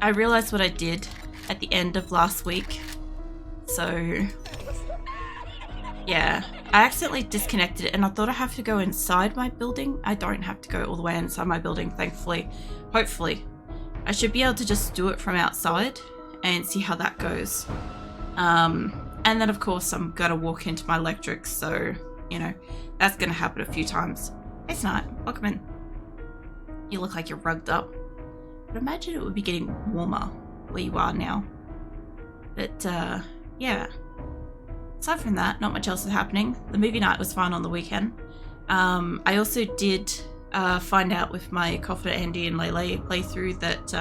I realized what I did at the end of last week. So, yeah. I accidentally disconnected it and I thought I have to go inside my building. I don't have to go all the way inside my building, thankfully. Hopefully. I should be able to just do it from outside and see how that goes. And then, of course, I'm going to walk into my electrics, so, you know, that's going to happen a few times. It's not. Welcome in. You look like you're rugged up. But imagine it would be getting warmer where you are now. But, yeah. Aside from that, not much else is happening. The movie night was fun on the weekend. I also did find out with my Coffin Andy and Lele playthrough that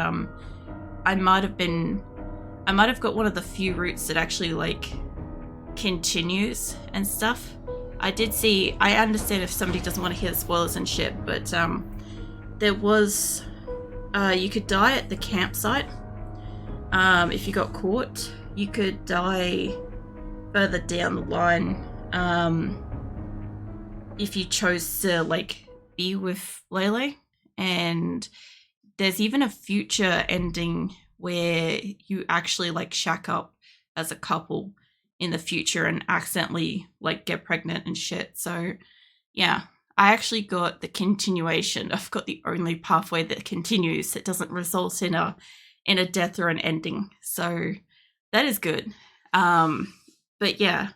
I might have got one of the few routes that actually, like, continues and stuff. I understand if somebody doesn't want to hear the spoilers and shit, but there was, you could die at the campsite. If you got caught, you could die further down the line, if you chose to, like, be with Lele. And there's even a future ending where you actually, like, shack up as a couple in the future and accidentally, like, get pregnant and shit. So, yeah, I actually got the continuation. I've got the only pathway that continues that doesn't result in a death or an ending. So that is good. But yeah,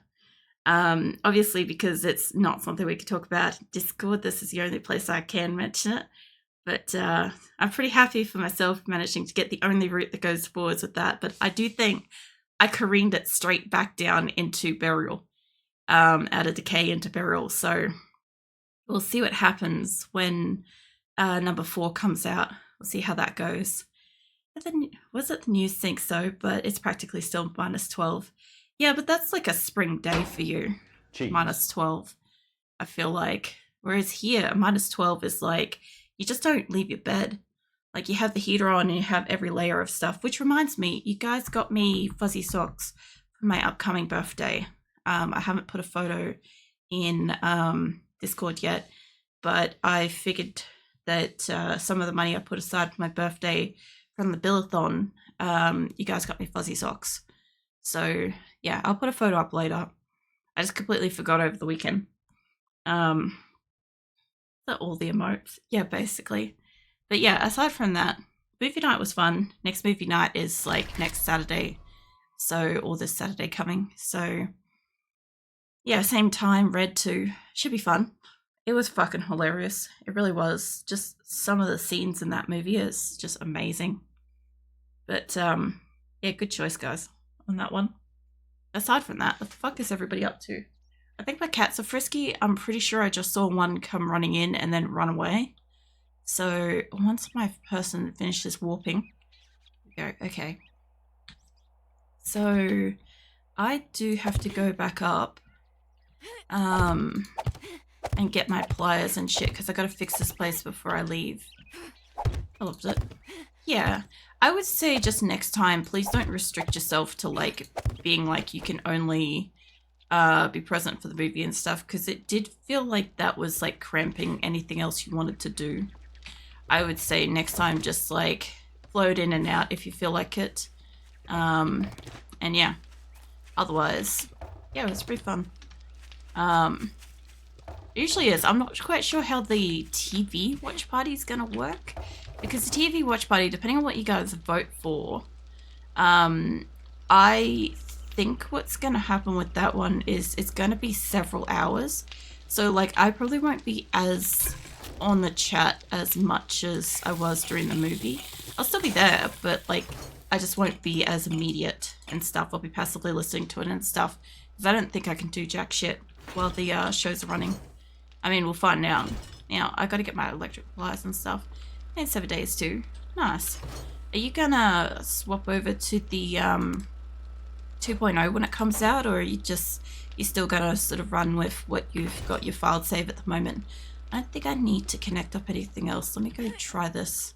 obviously, because it's not something we could talk about Discord, this is the only place I can mention it. But I'm pretty happy for myself managing to get the only route that goes forwards with that. But I do think I careened it straight back down into Burial, out of Decay into Burial. So we'll see what happens when number 4 comes out. We'll see how that goes. And then, was it the news think so? But it's practically still -12. Yeah, but that's like a spring day for you. Jeez. -12, I feel like. Whereas here, -12 is like, you just don't leave your bed. Like, you have the heater on and you have every layer of stuff. Which reminds me, you guys got me fuzzy socks for my upcoming birthday. I haven't put a photo in Discord yet, but I figured that some of the money I put aside for my birthday from the Billathon, you guys got me fuzzy socks. So, yeah, I'll put a photo up later. I just completely forgot over the weekend. All the emotes. Yeah, basically. But yeah, aside from that, movie night was fun. Next movie night is, like, next Saturday. So, or this Saturday coming. So, yeah, same time, Red 2. Should be fun. It was fucking hilarious. It really was. Just some of the scenes in that movie is just amazing. But, yeah, good choice, guys, on that one. Aside from that, what the fuck is everybody up to? I think my cats are frisky. I'm pretty sure I just saw one come running in and then run away. So once my person finishes warping, we go, okay. So I do have to go back up and get my pliers and shit because I gotta fix this place before I leave. I loved it. Yeah, I would say just next time, please don't restrict yourself to, like, being like you can only be present for the movie and stuff, because it did feel like that was, like, cramping anything else you wanted to do. I would say next time just, like, float in and out if you feel like it. And yeah, otherwise, yeah, it was pretty fun. It usually is. I'm not quite sure how the TV watch party is going to work, because the TV watch party, depending on what you guys vote for, I think what's going to happen with that one is it's going to be several hours. So, like, I probably won't be as on the chat as much as I was during the movie. I'll still be there, but, like, I just won't be as immediate and stuff. I'll be passively listening to it and stuff, because I don't think I can do jack shit while the shows are running. I mean, we'll find out. Now, I gotta get my electric pliers and stuff. And 7 days too. Nice. Are you gonna swap over to the 2.0 when it comes out, or are you still gonna sort of run with what you've got your file save at the moment? I don't think I need to connect up anything else. Let me go try this.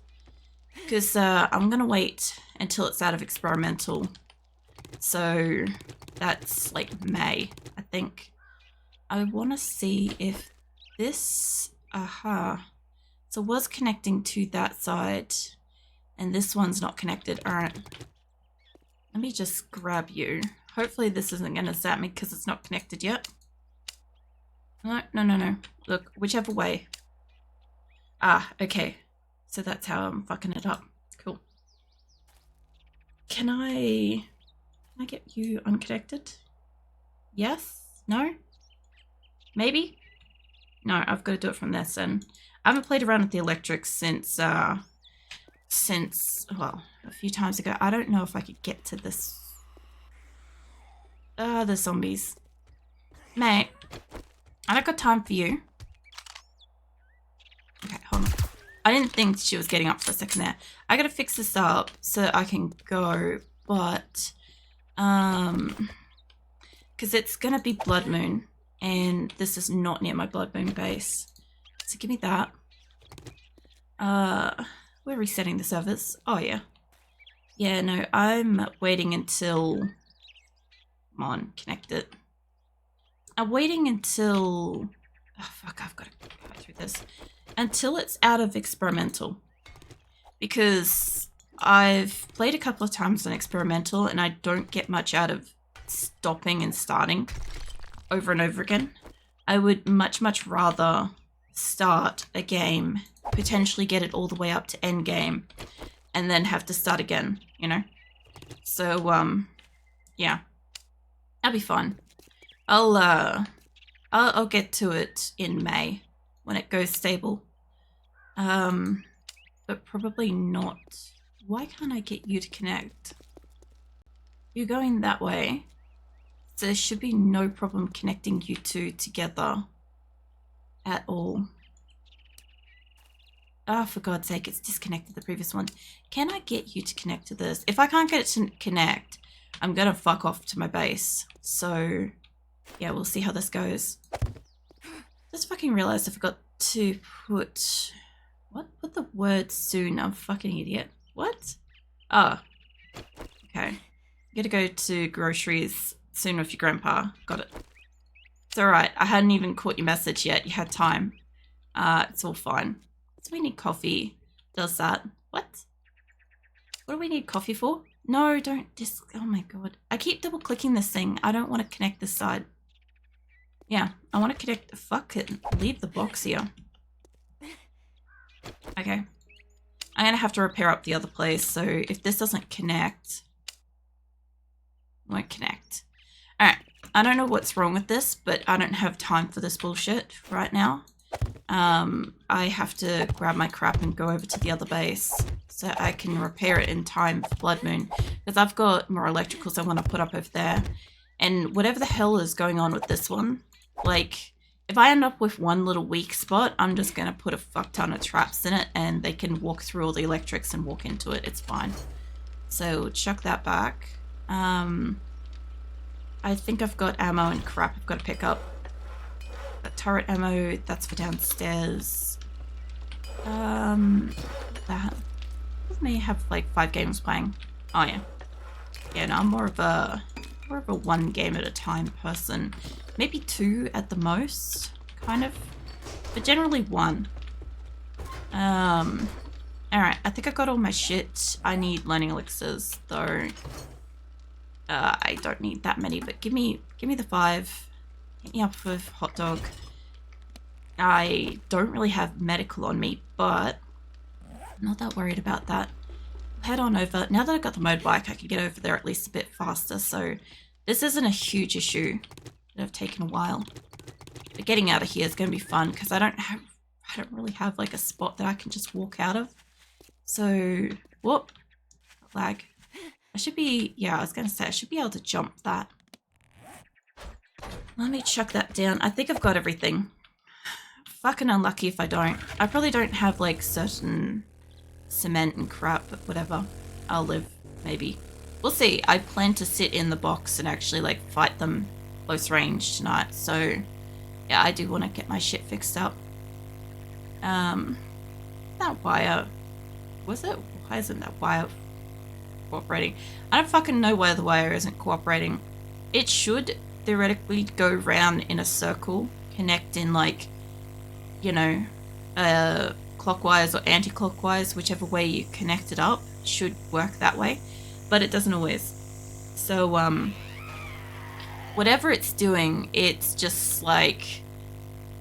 Because I'm gonna wait until it's out of experimental. So that's like May, I think. I wanna see if this, so it was connecting to that side. And this one's not connected. All right. Let me just grab you. Hopefully this isn't going to zap me because it's not connected yet. No, no, no, no. Look, whichever way. Ah, okay. So that's how I'm fucking it up. Cool. Can I get you unconnected? Yes? No? Maybe? No, I've got to do it from this end. I haven't played around with the electrics since, well, a few times ago. I don't know if I could get to this. The zombies. Mate, I don't got time for you. Okay, hold on. I didn't think she was getting up for a second there. I gotta fix this up so I can go, but, because it's gonna be Blood Moon, and this is not near my Blood Moon base. So give me that. We're resetting the servers. Oh, yeah. Yeah, no, I'm waiting until... Come on, connect it. I'm waiting until... Oh, fuck, I've got to go through this. Until it's out of experimental. Because I've played a couple of times on experimental and I don't get much out of stopping and starting over and over again. I would much, much rather start a game, potentially get it all the way up to end game, and then have to start again, you know? So, yeah. That'll be fun. I'll get to it in May when it goes stable. But probably not. Why can't I get you to connect? You're going that way. So there should be no problem connecting you two together at all. Oh, for God's sake, it's disconnected the previous one. Can I get you to connect to this? If I can't get it to connect, I'm gonna fuck off to my base. So, yeah, we'll see how this goes. Just fucking realized I forgot to put... What? Put the word soon. I'm a fucking idiot. What? Oh. Okay. You gotta go to groceries soon with your grandpa. Got it. It's alright. I hadn't even caught your message yet. You had time. It's all fine. So we need coffee. Does that. What? What do we need coffee for? No, don't just... Oh my god. I keep double clicking this thing. I don't want to connect this side. Yeah, I want to connect... Fuck it. Leave the box here. Okay. I'm going to have to repair up the other place, so if this doesn't connect... It won't connect. Alright. I don't know what's wrong with this, but I don't have time for this bullshit right now. I have to grab my crap and go over to the other base so I can repair it in time for Blood Moon, because I've got more electricals I want to put up over there. And whatever the hell is going on with this one, like, if I end up with one little weak spot, I'm just going to put a fuck ton of traps in it and they can walk through all the electrics and walk into it. It's fine. So chuck that back. I think I've got ammo and crap I've got to pick up. That turret ammo, that's for downstairs. That may have like 5 games playing. Oh yeah. Yeah, no, I'm more of a one game at a time person. Maybe 2 at the most, kind of. But generally 1. Alright, I think I got all my shit. I need learning elixirs, though. I don't need that many, but give me the 5. Hit me up with hot dog. I don't really have medical on me, but I'm not that worried about that. Head on over. Now that I've got the motorbike, I can get over there at least a bit faster, so this isn't a huge issue that have taken a while. But getting out of here is going to be fun, because I don't really have like a spot that I can just walk out of. So, whoop, lag. I should be, yeah, I was going to say, I should be able to jump that. Let me chuck that down. I think I've got everything. Fucking unlucky if I don't. I probably don't have like certain cement and crap, but whatever. I'll live, maybe. We'll see. I plan to sit in the box and actually like fight them close range tonight. So yeah, I do want to get my shit fixed up. That wire, was it? Why isn't that wire cooperating? I don't fucking know why the wire isn't cooperating. It should theoretically go round in a circle, connect in like, you know, a clockwise or anti-clockwise, whichever way you connect it up should work that way, but it doesn't always. So whatever it's doing, it's just like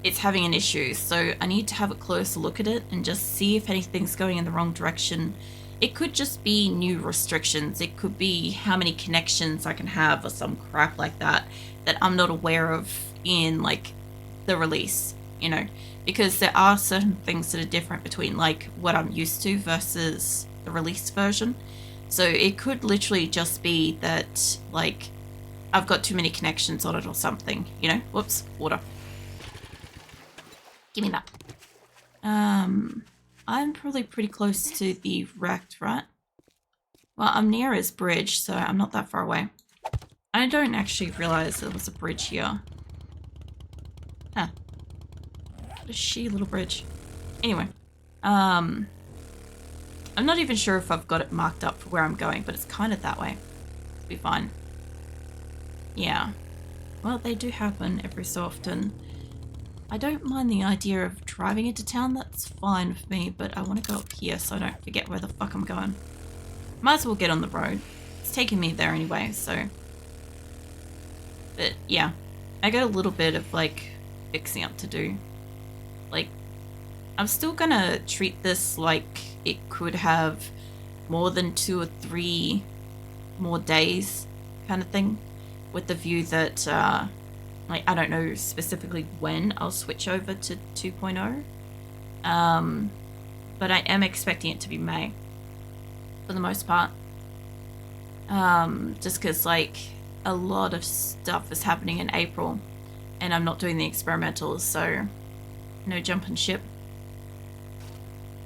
it's having an issue. So I need to have a closer look at it and just see if anything's going in the wrong direction. It could just be new restrictions. It could be how many connections I can have or some crap like that that I'm not aware of in like the release, you know, because there are certain things that are different between like what I'm used to versus the release version. So it could literally just be that like I've got too many connections on it or something, you know. Whoops, water. Give me that. I'm probably pretty close to the wrecked, right? Well, I'm near his bridge, so I'm not that far away. I don't actually realize there was a bridge here. Huh. What a shitty little bridge. Anyway, I'm not even sure if I've got it marked up for where I'm going, but it's kind of that way. It'll be fine. Yeah. Well, they do happen every so often. I don't mind the idea of driving into town, that's fine with me, but I want to go up here so I don't forget where the fuck I'm going. Might as well get on the road. It's taking me there anyway, so... But yeah, I got a little bit of like fixing up to do. Like, I'm still gonna treat this like it could have more than 2 or 3 more days kind of thing, with the view that like I don't know specifically when I'll switch over to 2.0, but I am expecting it to be May for the most part, just because like a lot of stuff is happening in April and I'm not doing the experimentals, so no jumping ship.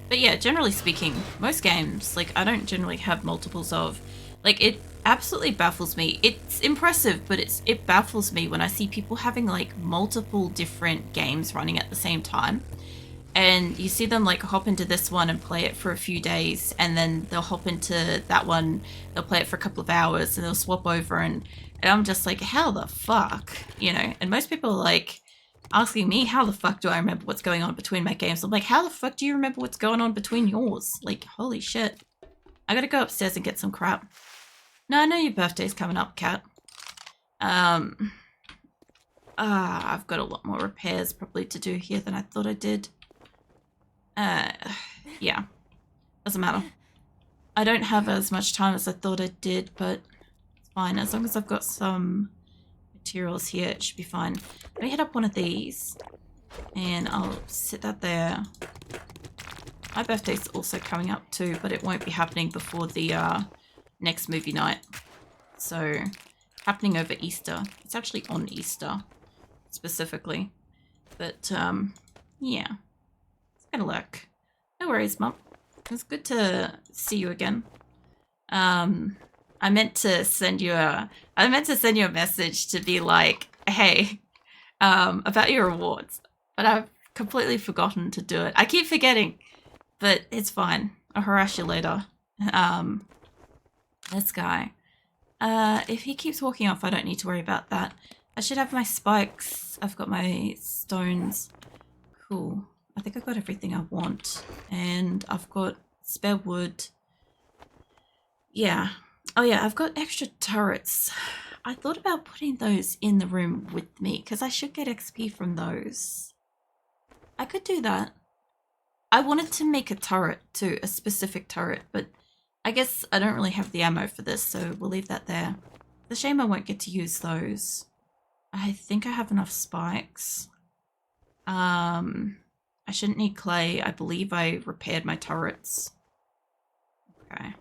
But yeah, generally speaking, most games, like I don't generally have multiples of. Like, it absolutely baffles me. It's impressive, but it baffles me when I see people having like multiple different games running at the same time. And you see them like hop into this one and play it for a few days, and then they'll hop into that one, they'll play it for a couple of hours, and they'll swap over, and I'm just like, how the fuck? You know, and most people are like asking me, how the fuck do I remember what's going on between my games? I'm like, how the fuck do you remember what's going on between yours? Like, holy shit. I gotta go upstairs and get some crap. No, I know your birthday's coming up, Cat. I've got a lot more repairs probably to do here than I thought I did. Yeah. Doesn't matter. I don't have as much time as I thought I did, but it's fine. As long as I've got some materials here, it should be fine. Let me hit up one of these, and I'll sit that there. My birthday's also coming up too, but it won't be happening before the next movie night. So, happening over Easter. It's actually on Easter, specifically. But, yeah. It's gonna look. No worries, Mum. It's good to see you again. I meant to send you a message to be like, hey, about your awards, but I've completely forgotten to do it. I keep forgetting, but it's fine. I'll harass you later. This guy. If he keeps walking off, I don't need to worry about that. I should have my spikes. I've got my stones. Cool. I think I've got everything I want. And I've got spare wood. Yeah. Oh yeah, I've got extra turrets. I thought about putting those in the room with me, because I should get XP from those. I could do that. I wanted to make a turret too, a specific turret, but I guess I don't really have the ammo for this, so we'll leave that there. It's a shame I won't get to use those. I think I have enough spikes. I shouldn't need clay. I believe I repaired my turrets. Okay.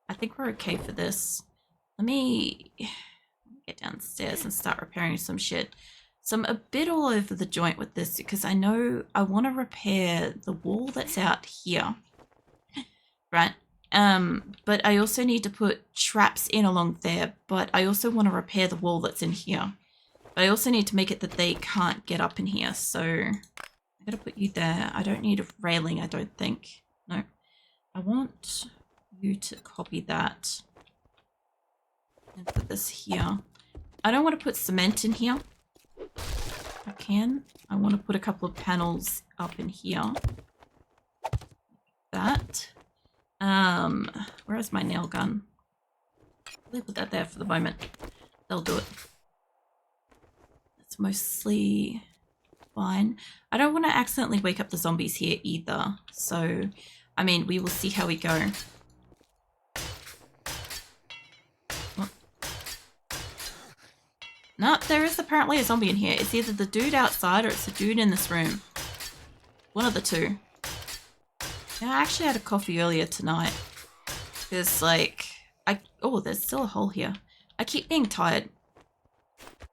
I think we're okay for this. Let me get downstairs and start repairing some shit. So I'm a bit all over the joint with this because I know I want to repair the wall that's out here. Right? But I also need to put traps in along there, but I also want to repair the wall that's in here. But I also need to make it that they can't get up in here, so I'm gonna put you there. I don't need a railing, I don't think. No. I want you to copy that and put this here. I don't want to put cement in here. If I can. I want to put a couple of panels up in here. that. Where's my nail gun? We'll put that there for the moment. They'll do it. It's mostly fine. I don't want to accidentally wake up the zombies here either. So, I mean, we will see how we go. What? No, there is apparently a zombie in here. It's either the dude outside or it's the dude in this room. One of the two. Yeah, I actually had a coffee earlier tonight. Because, like, oh, there's still a hole here. I keep being tired.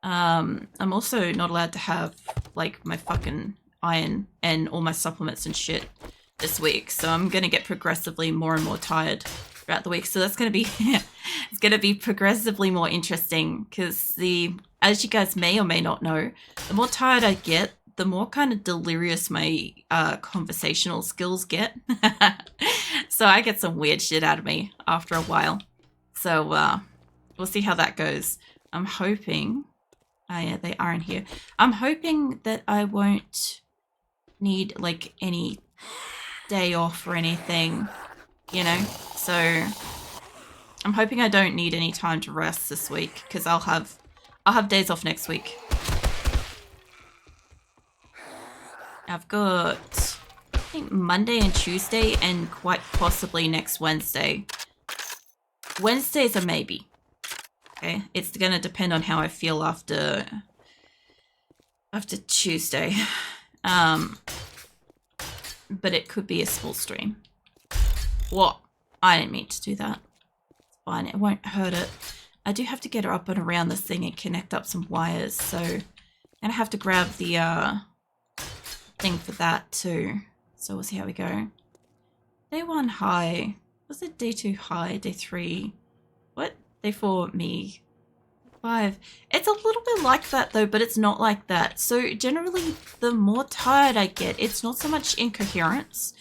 I'm also not allowed to have, like, my fucking iron and all my supplements and shit this week. So I'm going to get progressively more and more tired throughout the week. So that's going to be, it's going to be progressively more interesting because as you guys may or may not know, the more tired I get, the more kind of delirious my conversational skills get. So I get some weird shit out of me after a while. So we'll see how that goes. I'm hoping... Oh yeah, they are in here. I'm hoping that I won't need like any day off or anything, you know? So I'm hoping I don't need any time to rest this week because I'll have days off next week. I've got, I think, Monday and Tuesday and quite possibly next Wednesday. Wednesday's a maybe. Okay, it's going to depend on how I feel after Tuesday. But it could be a small stream. What? I didn't mean to do that. It's fine, it won't hurt it. I do have to get her up and around this thing and connect up some wires, so I'm going to have to grab the thing for that too. So we'll see how we go. Day 1 high. Was it day 2 high? Day 3? What? Day 4 me. 5. It's a little bit like that though, but it's not like that. So generally, the more tired I get, it's not so much incoherence.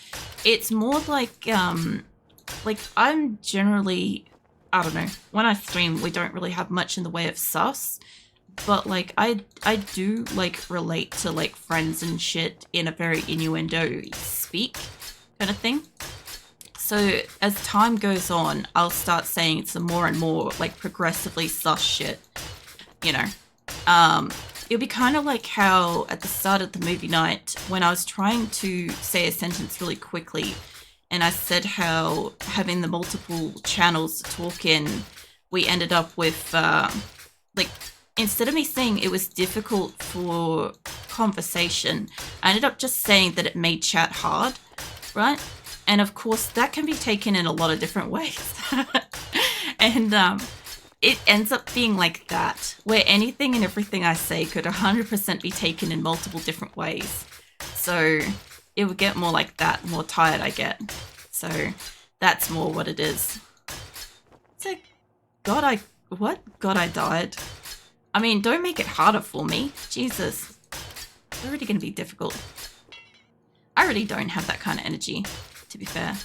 It's more like I'm generally, I don't know, when I stream, we don't really have much in the way of sus. But like I do like relate to like friends and shit in a very innuendo speak kind of thing. So as time goes on, I'll start saying some more and more like progressively sus shit, you know. It'll be kind of like how at the start of the movie night when I was trying to say a sentence really quickly and I said how having the multiple channels to talk in, we ended up with like, instead of me saying it was difficult for conversation, I ended up just saying that it made chat hard, right? And of course, that can be taken in a lot of different ways. And it ends up being like that, where anything and everything I say could 100% be taken in multiple different ways. So it would get more like that, the more tired I get. So that's more what it is. It's like, God, I died. I mean, don't make it harder for me. Jesus. It's already going to be difficult. I really don't have that kind of energy, to be fair.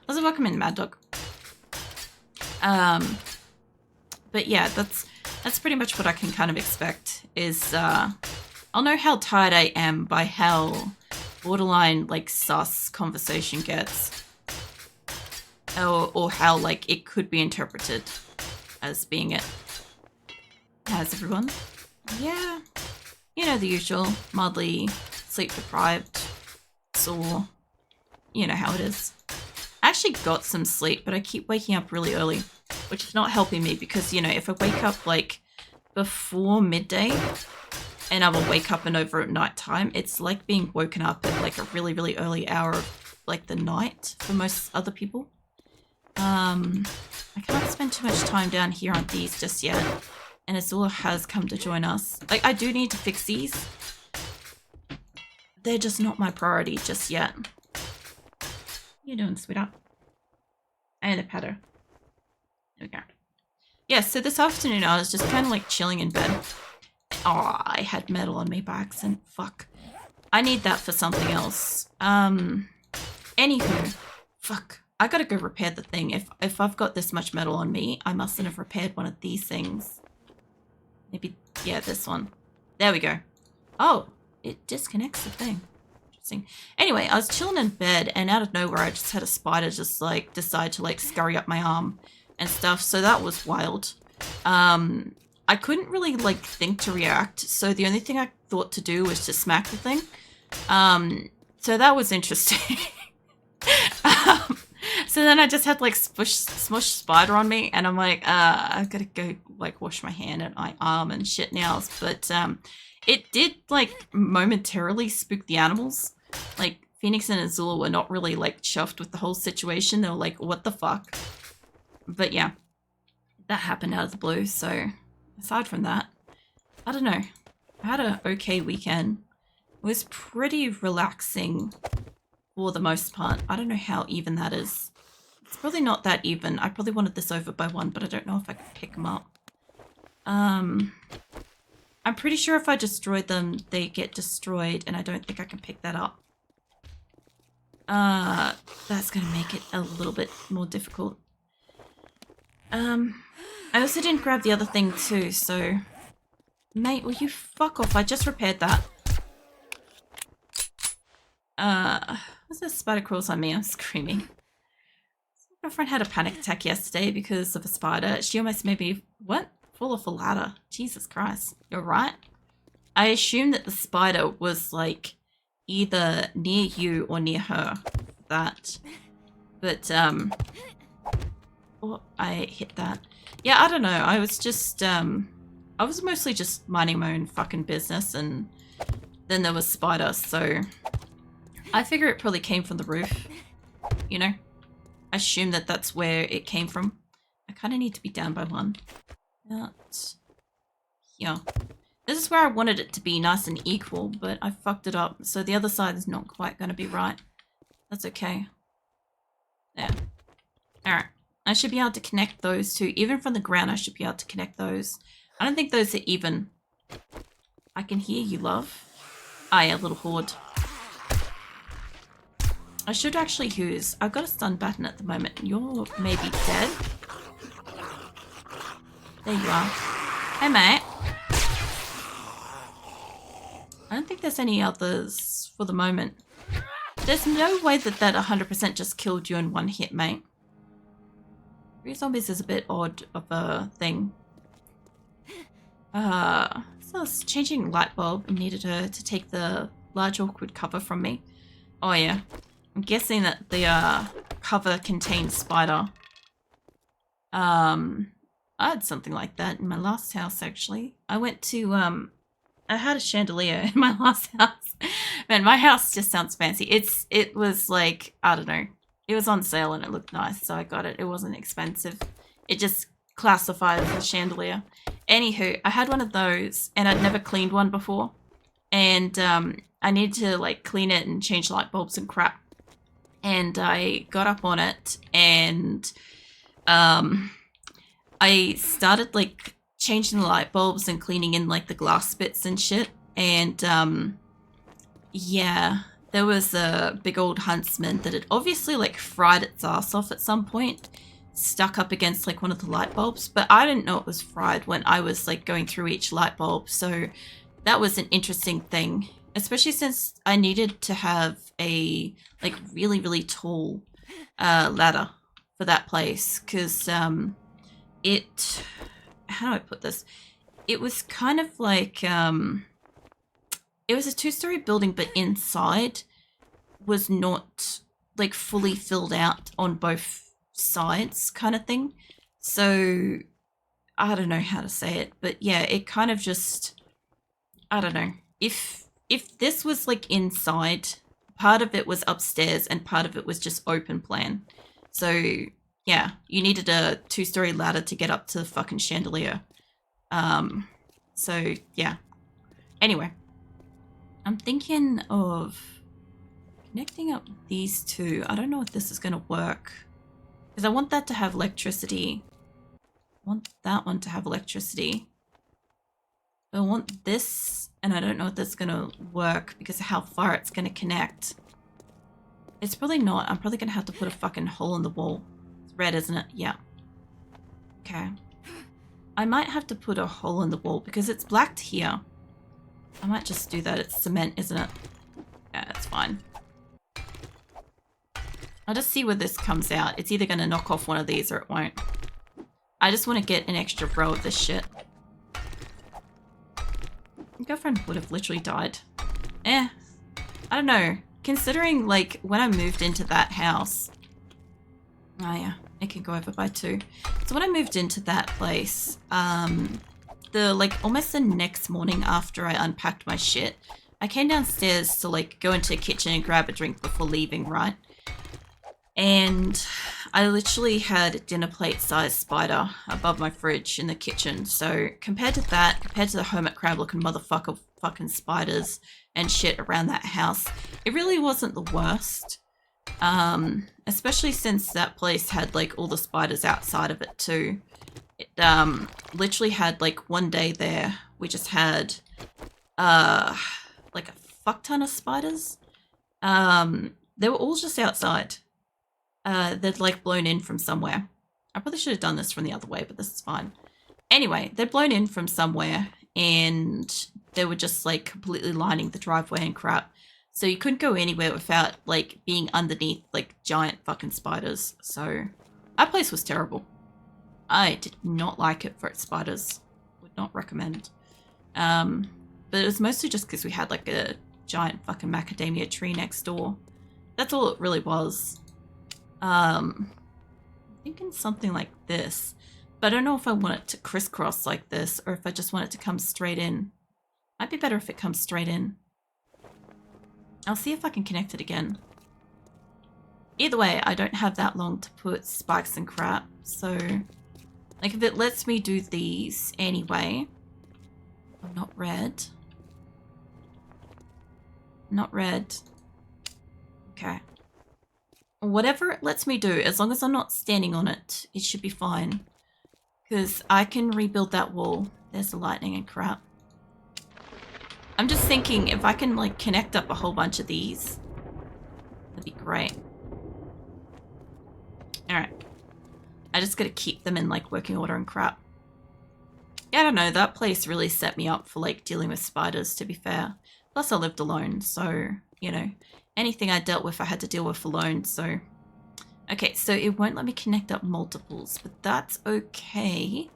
Also, welcome in, Mad Dog. But yeah, that's pretty much what I can kind of expect is, I'll know how tired I am by how borderline, like, sus conversation gets. Or how, like, it could be interpreted as being it. How's everyone? Yeah. You know the usual. Mildly sleep deprived. Sore. You know how it is. I actually got some sleep, but I keep waking up really early, which is not helping me because, you know, if I wake up like before midday and I will wake up and over at night time, it's like being woken up at like a really, really early hour of like the night for most other people. I can't spend too much time down here on these just yet. And Azula has come to join us. Like, I do need to fix these. They're just not my priority just yet. What are you doing, sweetheart? And a patter. There we go. Yeah, so this afternoon I was just kind of like chilling in bed. Oh, I had metal on me by accident. Fuck. I need that for something else. Anywho. Fuck. I gotta go repair the thing. If I've got this much metal on me, I mustn't have repaired one of these things. Maybe, yeah, this one. There we go. Oh, it disconnects the thing. interesting. Anyway, I was chilling in bed and out of nowhere I just had a spider just like decide to like scurry up my arm and stuff. So that was wild. I couldn't really like think to react. So the only thing I thought to do was to smack the thing. So that was interesting. So then I just had like smush spider on me and I'm like, I've got to go like wash my hand and my arm and shit nails. But it did like momentarily spook the animals. Like Phoenix and Azula were not really like chuffed with the whole situation. They were like, what the fuck? But yeah, that happened out of the blue. So aside from that, I don't know. I had an okay weekend. It was pretty relaxing for the most part. I don't know how even that is. It's probably not that even. I probably wanted this over by 1, but I don't know if I could pick them up. I'm pretty sure if I destroyed them, they get destroyed, and I don't think I can pick that up. That's gonna make it a little bit more difficult. I also didn't grab the other thing too, so... Mate, will you fuck off? I just repaired that. What's this spider crawls on me? I'm screaming. My friend had a panic attack yesterday because of a spider. She almost made me, what? Fall off a ladder. Jesus Christ. You're right. I assumed that the spider was like either near you or near her. That. But, oh, I hit that. Yeah, I don't know. I was just, I was mostly just minding my own fucking business and then there was spider, so I figure it probably came from the roof, you know? I assume that that's where it came from. I kind of need to be down by 1. But, yeah. This is where I wanted it to be nice and equal, but I fucked it up. So the other side is not quite going to be right. That's okay. There. Alright. I should be able to connect those two. Even from the ground, I should be able to connect those. I don't think those are even. I can hear you, love. Ah, yeah, little horde. I should actually use... I've got a stun button at the moment. You're maybe dead. There you are. Hey, mate. I don't think there's any others for the moment. There's no way that that 100% just killed you in 1 hit, mate. 3 zombies is a bit odd of a thing. So I was changing light bulb and needed her to take the large awkward cover from me. Oh, yeah. I'm guessing that the cover contains spider. I had something like that in my last house, actually. I went to, I had a chandelier in my last house. Man, my house just sounds fancy. It was like, I don't know. It was on sale and it looked nice, so I got it. It wasn't expensive. It just classified as a chandelier. Anywho, I had one of those and I'd never cleaned one before. And I needed to like clean it and change light bulbs and crap. And I got up on it and I started like changing the light bulbs and cleaning in like the glass bits and shit. And yeah, there was a big old huntsman that had obviously like fried its ass off at some point, stuck up against like one of the light bulbs, but I didn't know it was fried when I was like going through each light bulb. So that was an interesting thing, especially since I needed to have a like really, really tall ladder for that place. Cause it, how do I put this? It was kind of like, it was a 2-story building, but inside was not like fully filled out on both sides kind of thing. So I don't know how to say it, but yeah, it kind of just, I don't know. If this was like inside, part of it was upstairs and part of it was just open plan. So yeah, you needed a 2-story ladder to get up to the fucking chandelier. So yeah. Anyway, I'm thinking of connecting up these two. I don't know if this is going to work because I want that to have electricity. I want that one to have electricity. I want this, and I don't know if that's going to work because of how far it's going to connect. It's probably not. I'm probably going to have to put a fucking hole in the wall. It's red, isn't it? Yeah. Okay. I might have to put a hole in the wall because it's blacked here. I might just do that. It's cement, isn't it? Yeah, it's fine. I'll just see where this comes out. It's either going to knock off one of these or it won't. I just want to get an extra row of this shit. My girlfriend would have literally died. I don't know. Considering, like, when I moved into that house... Oh, yeah. It can go over by 2. So when I moved into that place, almost the next morning after I unpacked my shit, I came downstairs to, like, go into the kitchen and grab a drink before leaving, right? And I literally had a dinner plate sized spider above my fridge in the kitchen. So compared to that, compared to the hermit crab looking motherfucker fucking spiders and shit around that house, it really wasn't the worst. Especially since that place had like all the spiders outside of it too. It literally had like one day there we just had like a fuck ton of spiders. They were all just outside. They'd like blown in from somewhere. I probably should have done this from the other way, but this is fine. Anyway, they'd blown in from somewhere and they were just like completely lining the driveway and crap. So you couldn't go anywhere without like being underneath like giant fucking spiders. So that place was terrible. I did not like it for its spiders. Would not recommend. But it was mostly just because we had like a giant fucking macadamia tree next door. That's all it really was. I'm thinking something like this, but I don't know if I want it to crisscross like this or if I just want it to come straight in. Might be better if it comes straight in. I'll see if I can connect it again. Either way, I don't have that long to put spikes and crap, so like if it lets me do these anyway. Oh, not red. Not red. Okay. Whatever it lets me do, as long as I'm not standing on it, it should be fine. Because I can rebuild that wall. There's the lightning and crap. I'm just thinking if I can like connect up a whole bunch of these, that'd be great. Alright. I just gotta keep them in like working order and crap. Yeah, I don't know, that place really set me up for like dealing with spiders, to be fair. Plus I lived alone, so, you know, anything I dealt with I had to deal with alone, so. Okay, so it won't let me connect up multiples, but that's okay.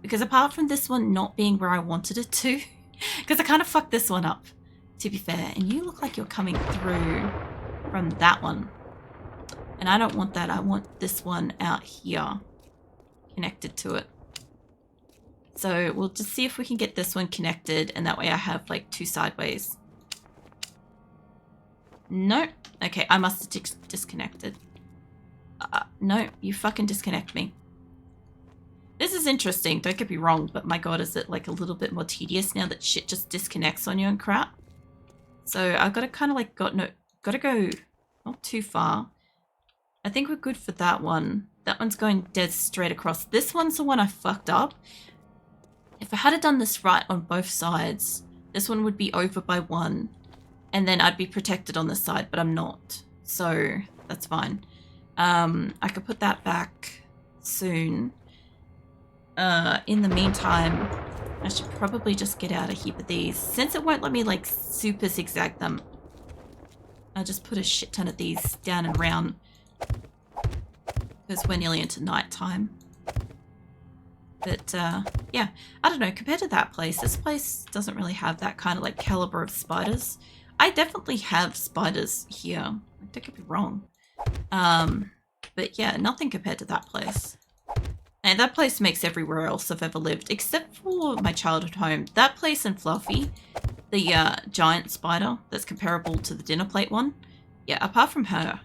Because apart from this one not being where I wanted it to, because I kind of fucked this one up, to be fair. And you look like you're coming through from that one. And I don't want that. I want this one out here connected to it. So we'll just see if we can get this one connected. And that way I have like 2 sideways. No. Okay, I must have disconnected. No, you fucking disconnect me. This is interesting, don't get me wrong, but my god, is it like a little bit more tedious now that shit just disconnects on you and crap? So I've got to kind of like gotta go not too far. I think we're good for that one. That one's going dead straight across. This one's the one I fucked up. If I had done this right on both sides, this one would be over by 1, and then I'd be protected on this side, but I'm not. So that's fine. I could put that back soon. In the meantime, I should probably just get out a heap of these. Since it won't let me like super zigzag them, I'll just put a shit ton of these down and round. Because we're nearly into night time. But yeah, I don't know, compared to that place, this place doesn't really have that kind of like caliber of spiders. I definitely have spiders here, don't get me wrong. But yeah, nothing compared to that place. And that place makes everywhere else I've ever lived, except for my childhood home. That place in Fluffy, the giant spider that's comparable to the dinner plate one. Yeah, apart from her,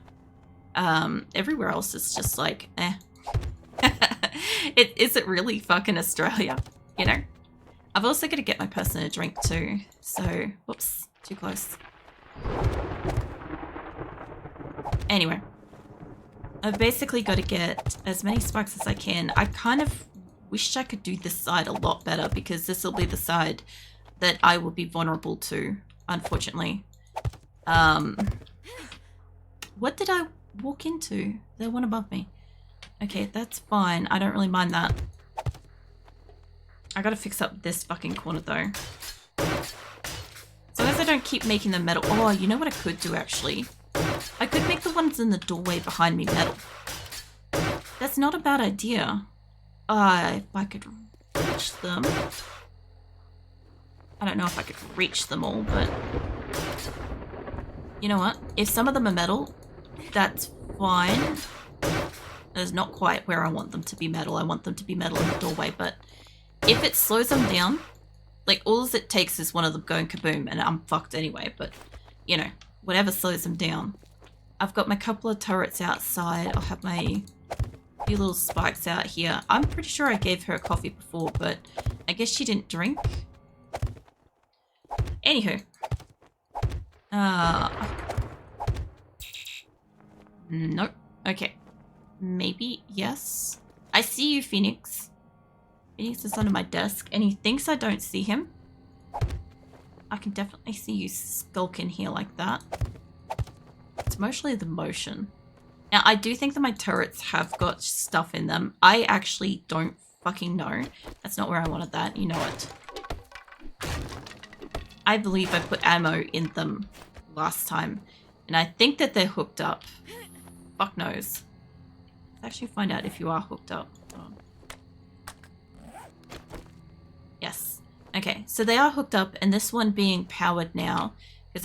everywhere else is just like, eh. Is it really fucking Australia? You know? I've also got to get my person a drink too. So, whoops, too close. Anyway. I've basically got to get as many spikes as I can. I kind of wish I could do this side a lot better because this will be the side that I will be vulnerable to, unfortunately. What did I walk into? There's one above me. Okay, that's fine. I don't really mind that. I gotta fix up this fucking corner though. As long as I I don't keep making them metal. Oh, you know what I could do, actually? I could make the ones in the doorway behind me metal. That's not a bad idea. If I could reach them. I don't know if I could reach them all, but... You know what? If some of them are metal, that's fine. It's not quite where I want them to be metal. I want them to be metal in the doorway, but if it slows them down, like, all it takes is one of them going kaboom, and I'm fucked anyway, but, you know, whatever slows them down. I've got my couple of turrets outside. I'll have my few little spikes out here. I'm pretty sure I gave her a coffee before, but I guess she didn't drink. Anywho. Nope. Okay. Maybe, yes. I see you, Phoenix. Phoenix is under my desk, and he thinks I don't see him. I can definitely see you skulking here like that. It's mostly the motion. Now, I do think that my turrets have got stuff in them. I actually don't fucking know. That's not where I wanted that. You know it. I believe I put ammo in them last time, and I think that they're hooked up. Fuck knows. Let's actually find out if you are hooked up. Hold on. Yes. Okay, so they are hooked up, and this one being powered now